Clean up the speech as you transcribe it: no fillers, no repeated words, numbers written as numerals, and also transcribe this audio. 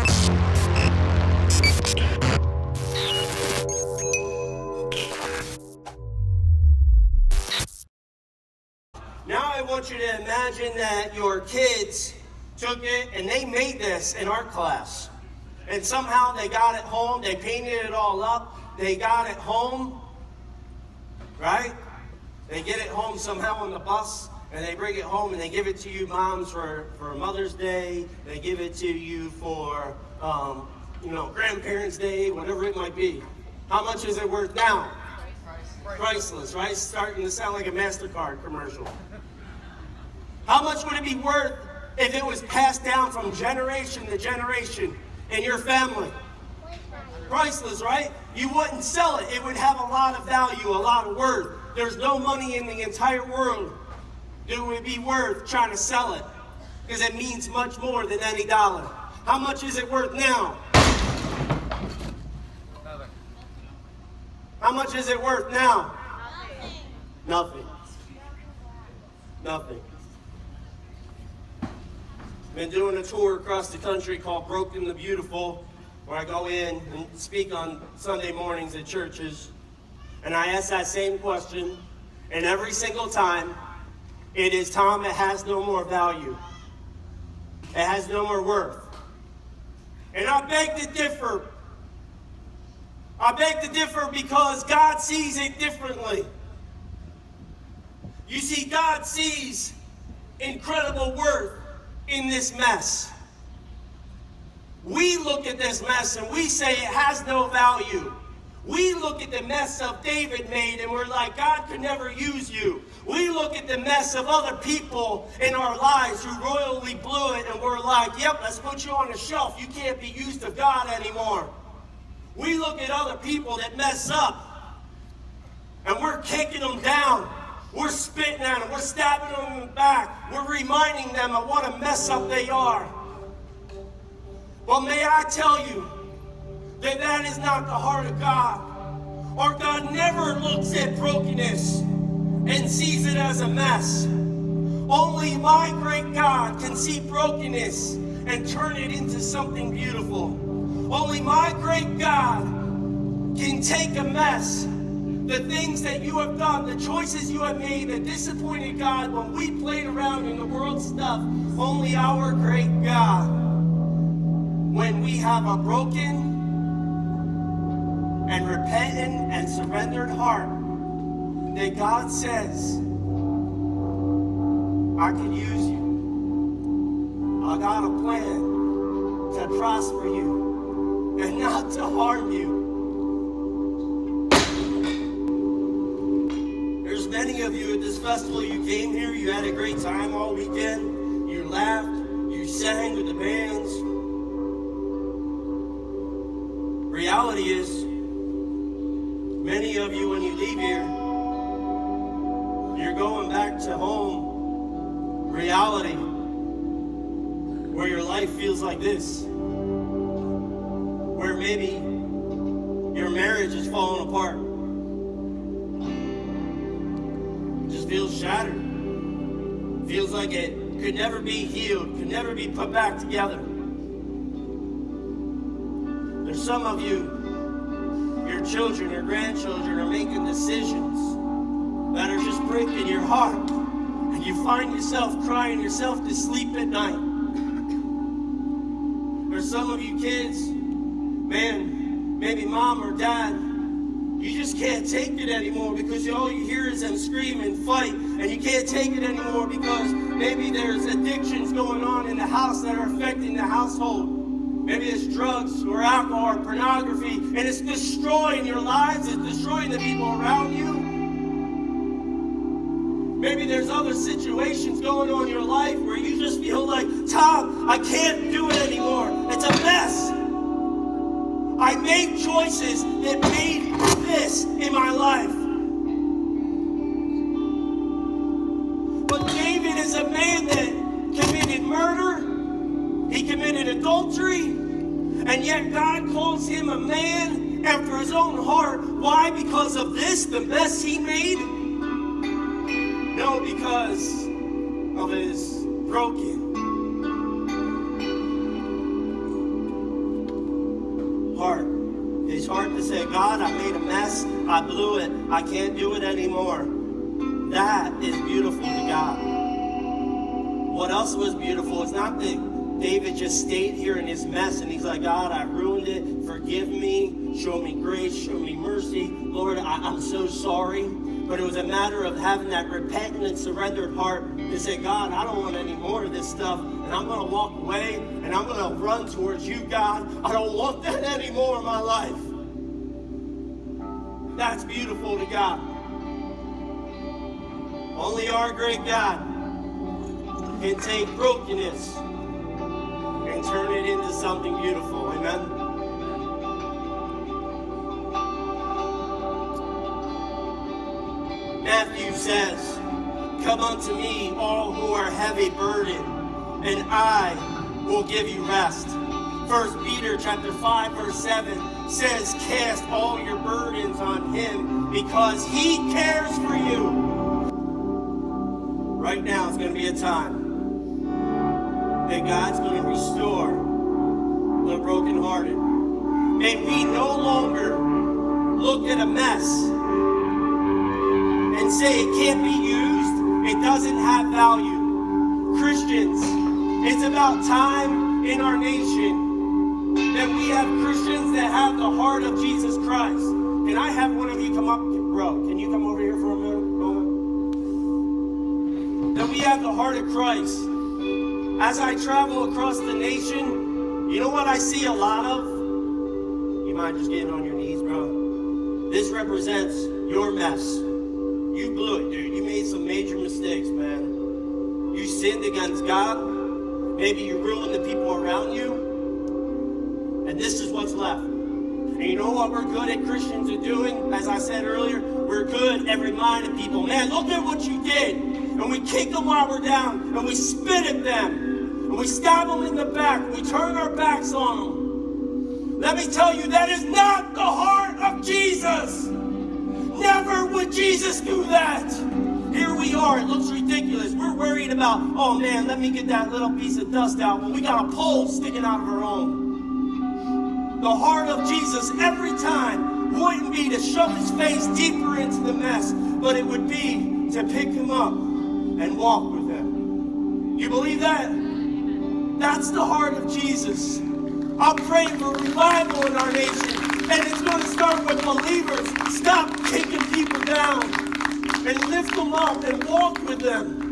Now I want you to imagine that your kids took it and they made this in art class. And somehow they got it home, they painted it all up, they got it home, right? They get it home somehow on the bus, and they bring it home and they give it to you moms for Mother's Day, they give it to you for, Grandparents' Day, whatever it might be. How much is it worth now? Priceless, right? Starting to sound like a MasterCard commercial. How much would it be worth if it was passed down from generation to generation in your family? Priceless, right? You wouldn't sell it. It would have a lot of value, a lot of worth. There's no money in the entire world that would be worth trying to sell it, because it means much more than any dollar. How much is it worth now? How much is it worth now? Nothing. Nothing. Been doing a tour across the country called Broken the Beautiful, where I go in and speak on Sunday mornings at churches, and I ask that same question, and every single time, it is, Tom, it has no more value. It has no more worth. And I beg to differ. I beg to differ because God sees it differently. You see, God sees incredible worth in this mess. We look at this mess and we say it has no value. We look at the mess of David made and we're like, God could never use you. We look at the mess of other people in our lives who royally blew it and we're like, yep, let's put you on the shelf. You can't be used of God anymore. We look at other people that mess up and we're kicking them down. We're spitting at them. We're stabbing them in the back. We're reminding them of what a mess up they are. Well, may I tell you that that is not the heart of God. Our God never looks at brokenness and sees it as a mess. Only my great God can see brokenness and turn it into something beautiful. Only my great God can take a mess, the things that you have done, the choices you have made that disappointed God when we played around in the world stuff. Only our great God, when we have a broken and repentant and surrendered heart, that God says, I can use you. I got a plan to prosper you and not to harm you. There's many of you at this festival, you came here, you had a great time all weekend, you laughed, you sang with the bands. Reality is, many of you, when you leave here, you're going back to home, reality, where your life feels like this, where maybe your marriage is falling apart. It just feels shattered. Feels like it could never be healed, could never be put back together. There's some of you, your children, your grandchildren are making decisions that are just breaking your heart. And you find yourself crying yourself to sleep at night. There's some of you kids, man, maybe mom or dad, you just can't take it anymore because all you hear is them scream and fight, and you can't take it anymore because maybe there's addictions going on in the house that are affecting the household. Maybe it's drugs or alcohol or pornography, and it's destroying your lives, it's destroying the people around you. Maybe there's other situations going on in your life where you just feel like, Tom, I can't do it anymore. It's a mess. I made choices that made this in my life. But David is a man that committed murder. He committed adultery, and yet God calls him a man after his own heart. Why? Because of this, the mess he made? No, because of his broken. say, God, I made a mess. I blew it. I can't do it anymore. That is beautiful to God. What else was beautiful is not that David just stayed here in his mess and he's like, God, I ruined it. Forgive me. Show me grace. Show me mercy. Lord, I'm so sorry. But it was a matter of having that repentant and surrendered heart to say, God, I don't want any more of this stuff. And I'm going to walk away and I'm going to run towards you, God. I don't want that anymore in my life. That's beautiful to God. Only our great God can take brokenness and turn it into something beautiful. Amen? Matthew says, come unto me, all who are heavy burdened, and I will give you rest. 1 Peter chapter 5, verse 7 says, cast all your burdens on him because he cares for you. Right now is going to be a time that God's going to restore the brokenhearted. May we no longer look at a mess and say it can't be used, it doesn't have value. Christians, it's about time in our nation that we have Christians that have the heart of Jesus Christ. Can I have one of you come up? Bro, can you come over here for a moment? That we have the heart of Christ. As I travel across the nation, you know what I see a lot of? You mind just getting on your knees, bro? This represents your mess. You blew it, dude. You made some major mistakes, man. You sinned against God. Maybe you ruined the people around you. And this is what's left. And you know what we're good at Christians at doing? As I said earlier, we're good at reminding people, man, look at what you did. And we kick them while we're down. And we spit at them. And we stab them in the back. We turn our backs on them. Let me tell you, that is not the heart of Jesus. Never would Jesus do that. Here we are. It looks ridiculous. We're worried about, oh man, let me get that little piece of dust out. Well, we got a pole sticking out of our own. The heart of Jesus every time wouldn't be to shove his face deeper into the mess, but it would be to pick him up and walk with him. You believe that? That's the heart of Jesus. I'm praying for revival in our nation, and it's going to start with believers. Stop kicking people down and lift them up and walk with them.